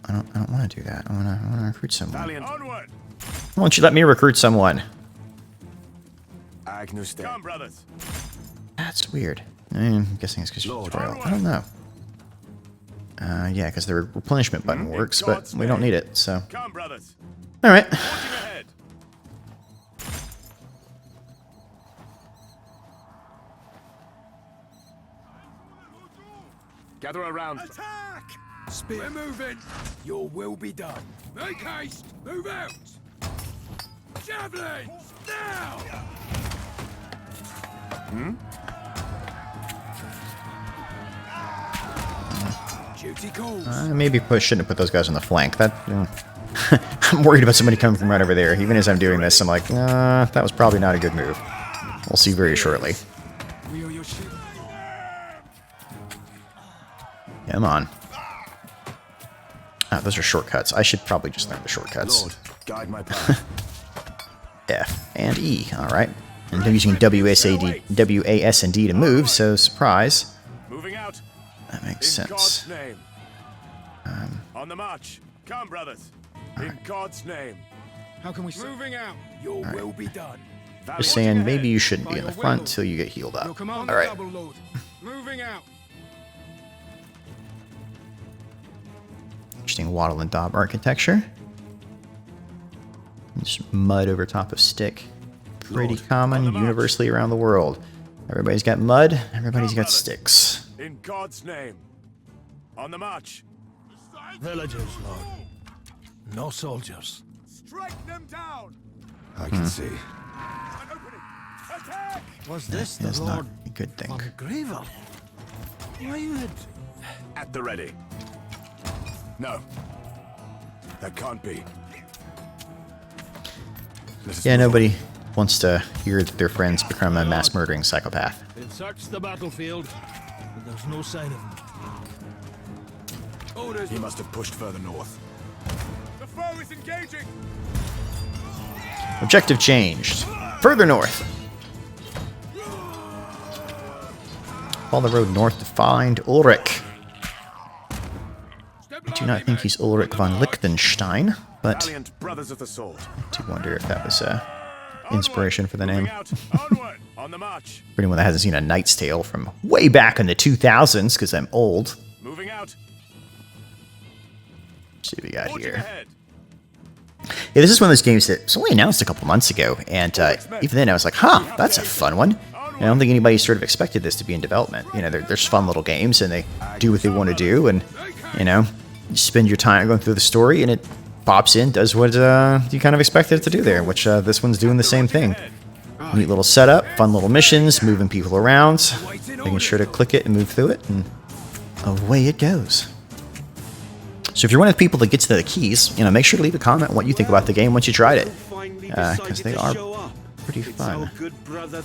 I don't want to do that. I want to recruit someone. Valiant. Onward. Why don't you let me recruit someone? Agnus Dei. Come, brothers. That's weird. I'm guessing it's because Lord. tutorial. I don't know. Yeah, because the replenishment button works, but we don't need it, so. Come, brothers. Alright. Forging ahead. Gather around. Attack! Spear. We're moving! Your will be done. Make haste! Move out! Javelins! Now! Duty calls. Maybe shouldn't have put those guys on the flank. That I'm worried about somebody coming from right over there. Even as I'm doing this, I'm like, that was probably not a good move. We'll see very shortly. Wheel your shield. Come on. Ah, those are shortcuts. I should probably just learn the shortcuts. Lord, guide my path. F and E. All right. And I'm using WAS and D to move, so surprise. Moving out. That makes In sense. God's name. On the march. Come, brothers. In God's name. How can we serve? Moving out! Your will be done. Just saying, maybe you shouldn't be in the front till you get healed Your up. command, All right. double, Lord. Moving out! Interesting wattle and daub architecture. Just mud over top of stick. Pretty common universally around the world. Everybody's got mud, everybody's got sticks. In God's name. On the march. Villagers, Lord. No soldiers. Strike them down. I can see. An opening. Attack! Was this That's the not Lord a good thing. von Gravel? Why would... At the ready. No. That can't be. Yeah, nobody wants to hear that their friends become a mass murdering psychopath. They've searched the battlefield, but there's no sign of him. He must have pushed further north. The foe is engaging! Objective changed. Further north. Follow the road north to find Ulrich. I do not think he's Ulrich von Liechtenstein, but Valiant brothers of the sword. I do wonder if that was inspiration for the name. Onward! On the march. For anyone that hasn't seen A Knight's Tale from way back in the 2000s, because I'm old. Moving out. Let's see what we got Forging here. ahead. Yeah, this is one of those games that was only announced a couple months ago, and even then I was like, huh, that's a fun one. And I don't think anybody sort of expected this to be in development. You know, they're just fun little games, and they do what they want to do, and, you know, you spend your time going through the story, and it pops in, does what you kind of expected it to do there, which this one's doing the same thing. Neat little setup, fun little missions, moving people around, making sure to click it and move through it, and away it goes. So if you're one of the people that gets to the keys, you know, make sure to leave a comment on what you think about the game once you tried it, because they are pretty fun.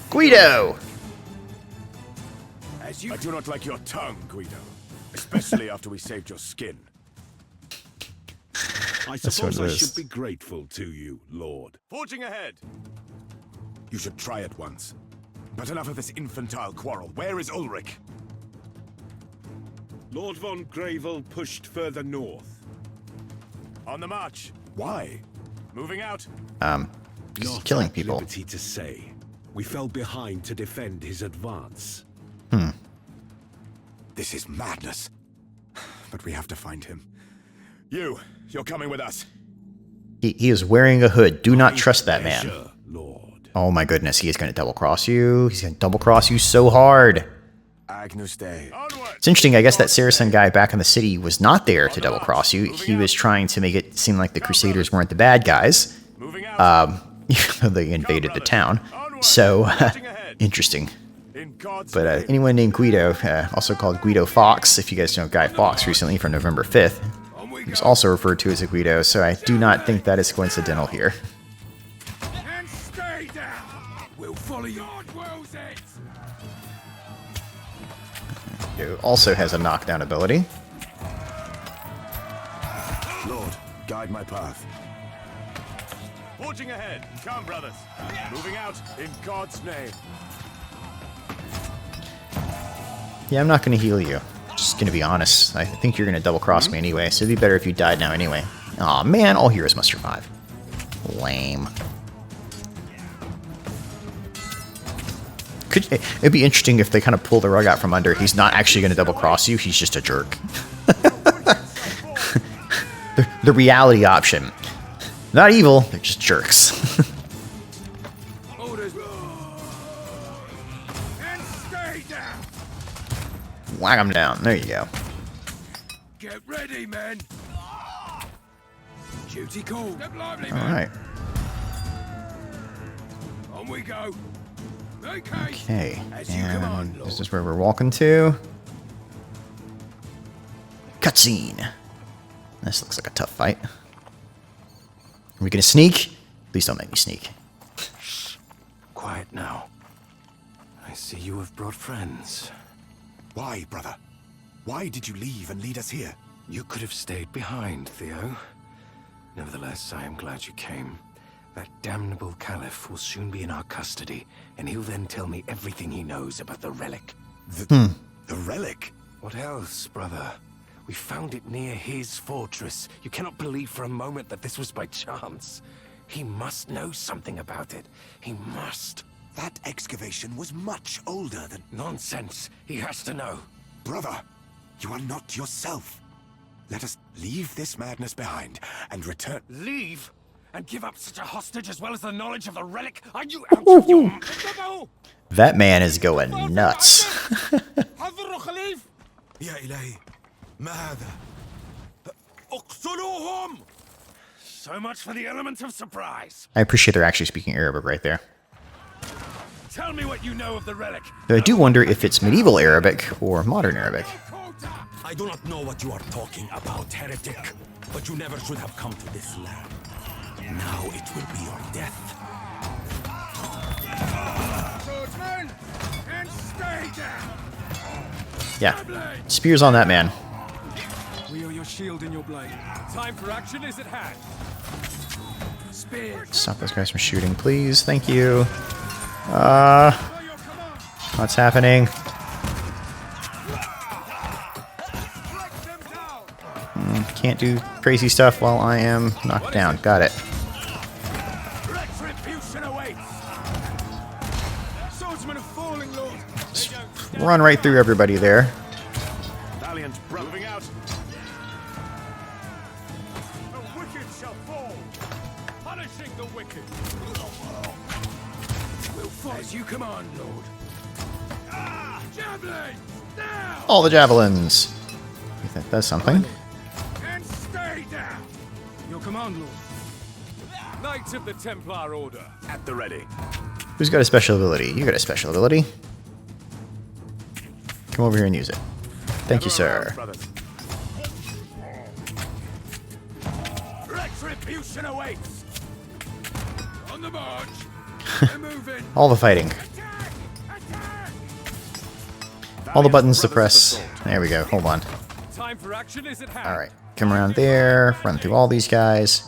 Guido! I do not like your tongue, Guido. Especially after we saved your skin. I That's suppose what I it is. should be grateful to you, Lord. Forging ahead. You should try it once. But enough of this infantile quarrel. Where is Ulrich? Lord von Gravel pushed further north. On the march. Why? Moving out. He's killing people. Liberty to say. We fell behind to defend his advance. This is madness. But we have to find him. You're coming with us. He is wearing a hood. Do not trust that man. Pleasure, Lord. Oh my goodness, he is going to double cross you. He's going to double cross you so hard. Agnus Dei. It's interesting, I guess that Saracen guy back in the city was not there to double cross you. He was trying to make it seem like the Crusaders weren't the bad guys. Moving out. Even though they invaded the town. So, interesting. In God's But name. anyone named Guido, also called Guido Fawkes, if you guys know Guy Fawkes recently from November 5th, he was also referred to as a Guido, so I do not think that is coincidental here. And stay down! We'll follow you. God wills it! Guido also has a knockdown ability. Lord, guide my path. Forging ahead. Come, brothers. Moving out in God's name. Yeah, I'm not going to heal you. Just going to be honest. I think you're going to double cross me anyway, so it'd be better if you died now anyway. Aw, man, all heroes must survive. Lame. It'd be interesting if they kind of pull the rug out from under. He's not actually going to double cross you, he's just a jerk. The reality option. Not evil, they're just jerks. Orders. And stay down! Whack him down. There you go. Get ready, men! Duty called. Step lively, All man. right. On we go. Make haste. Okay. As you command, And Lord. this is where we're walking to. Cutscene. This looks like a tough fight. Are we gonna sneak? Please don't make me sneak. Quiet now. I see you have brought friends. Why, brother? Why did you leave and lead us here? You could have stayed behind, Theo. Nevertheless, I am glad you came. That damnable Caliph will soon be in our custody, and he'll then tell me everything he knows about the relic. The relic? What else, brother? We found it near his fortress. You cannot believe for a moment that this was by chance. He must know something about it. He must. That excavation was much older than... Nonsense. He has to know. Brother, you are not yourself. Let us leave this madness behind and return. Leave? And give up such a hostage as well as the knowledge of the relic? Are you out of your... That man is going nuts. يا إلهي ما هذا؟ اقتلوهم! So much for the element of surprise. I appreciate they're actually speaking Arabic right there. Tell me what you know of the relic. Though I do wonder if it's medieval Arabic or modern Arabic. I do not know what you are talking about, heretic. But you never should have come to this land. Now it will be your death. Swordsman, and stay down. Yeah. Spears on that man. Wield your shield and your blade. Time for action is at hand. Spear. Stop those guys from shooting, please. Thank you. What's happening? Can't do crazy stuff while I am knocked down. Got it. Retribution awaits. Swordsman of falling lord. Just run right through everybody there. Valiant, moving out. The wicked shall fall. Punishing the wicked. We'll fight as you command, lord. Javelin! Now! All the javelins. You think that's something? And stay down! Your command, lord. Knights of the Templar Order. At the ready. Who's got a special ability? You got a special ability. Come over here and use it. Thank you, sir. Retribution awaits. On the march. We're moving. All the fighting. Attack! Attack! All the buttons to press. There we go. Hold on. Time for action is at hand. Alright. Come around there. Run through all these guys.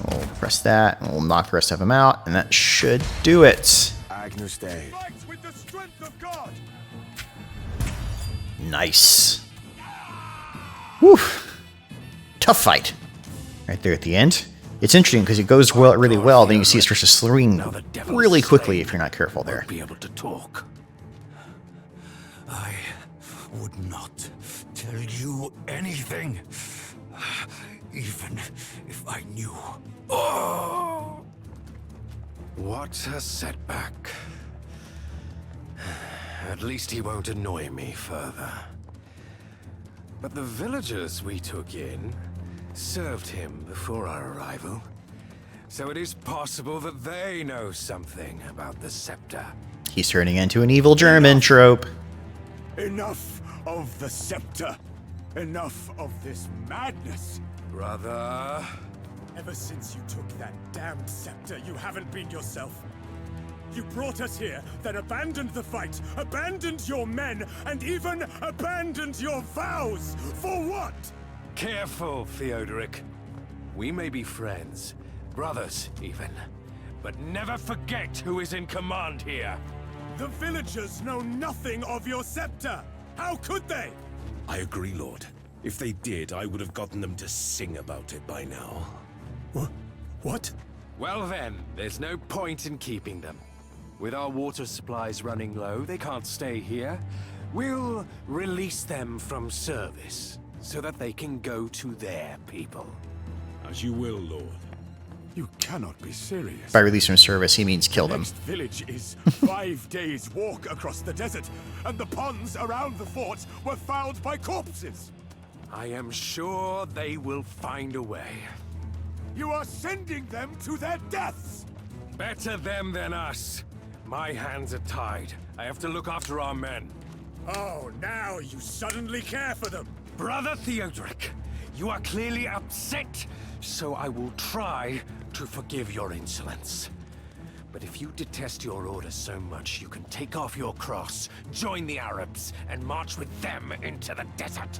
We'll press that. And we'll knock the rest of them out. And that should do it. Agnus Dei. Fight with the strength of God. Nice. Whew. Tough fight. Right there at the end. It's interesting because it goes well, really well. Then you see it starts to swing really quickly if you're not careful there. Be able to talk. I would not tell you anything, even if I knew. Oh! What a setback. At least he won't annoy me further. But the villagers we took in served him before our arrival. So it is possible that they know something about the scepter. He's turning into an evil German trope. Enough of the scepter. Enough of this madness. Brother... Ever since you took that damned scepter, you haven't been yourself. You brought us here, then abandoned the fight, abandoned your men, and even abandoned your vows. For what? Careful, Theodoric. We may be friends, brothers even, but never forget who is in command here. The villagers know nothing of your scepter. How could they? I agree, Lord. If they did, I would have gotten them to sing about it by now. What? Well then, there's no point in keeping them. With our water supplies running low, they can't stay here. We'll release them from service, so that they can go to their people. As you will, Lord. You cannot be serious. By release from service, he means kill them. Next village is 5 days' walk across the desert, and the ponds around the fort were fouled by corpses. I am sure they will find a way. You are sending them to their deaths. Better them than us. My hands are tied. I have to look after our men. Oh, now you suddenly care for them. Brother Theodoric, you are clearly upset, so I will try to forgive your insolence. But if you detest your order so much, you can take off your cross, join the Arabs, and march with them into the desert.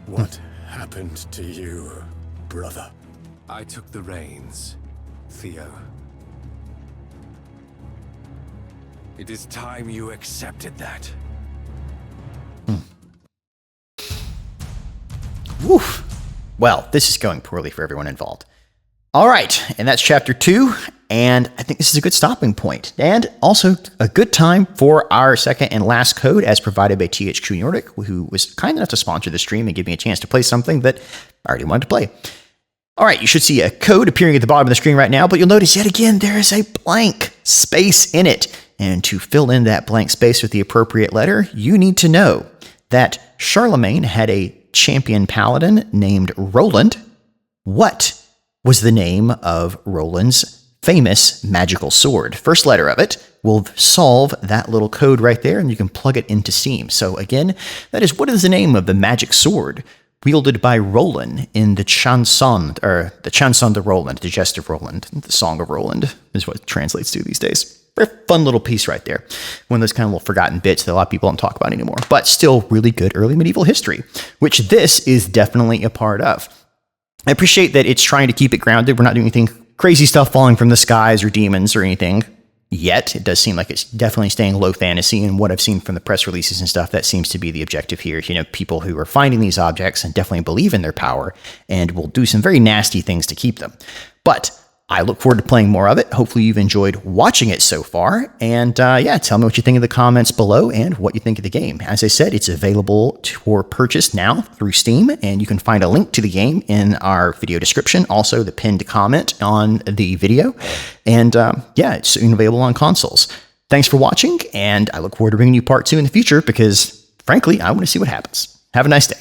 What happened to you, brother? I took the reins, Theo. It is time you accepted that. Woof. Well, this is going poorly for everyone involved. All right, and that's chapter 2. And I think this is a good stopping point, and also a good time for our second and last code as provided by THQ Nordic, who was kind enough to sponsor the stream and give me a chance to play something that I already wanted to play. All right, you should see a code appearing at the bottom of the screen right now, but you'll notice yet again there is a blank space in it. And to fill in that blank space with the appropriate letter, you need to know that Charlemagne had a champion paladin named Roland. What was the name of Roland's famous magical sword? First letter of it will solve that little code right there, and you can plug it into Steam. So again, that is, what is the name of the magic sword wielded by Roland in the Chanson, or the Chanson de Roland, the Jest of Roland, the Song of Roland is what it translates to these days. Very fun little piece right there. One of those kind of little forgotten bits that a lot of people don't talk about anymore, but still really good early medieval history, which this is definitely a part of. I appreciate that it's trying to keep it grounded. We're not doing anything crazy stuff falling from the skies or demons or anything yet. It does seem like it's definitely staying low fantasy, and what I've seen from the press releases and stuff, that seems to be the objective here. You know, people who are finding these objects and definitely believe in their power and will do some very nasty things to keep them. But I look forward to playing more of it. Hopefully you've enjoyed watching it so far. And yeah, tell me what you think in the comments below and what you think of the game. As I said, it's available for purchase now through Steam, and you can find a link to the game in our video description. Also, the pinned comment on the video. And yeah, it's soon available on consoles. Thanks for watching, and I look forward to bringing you part 2 in the future because, frankly, I want to see what happens. Have a nice day.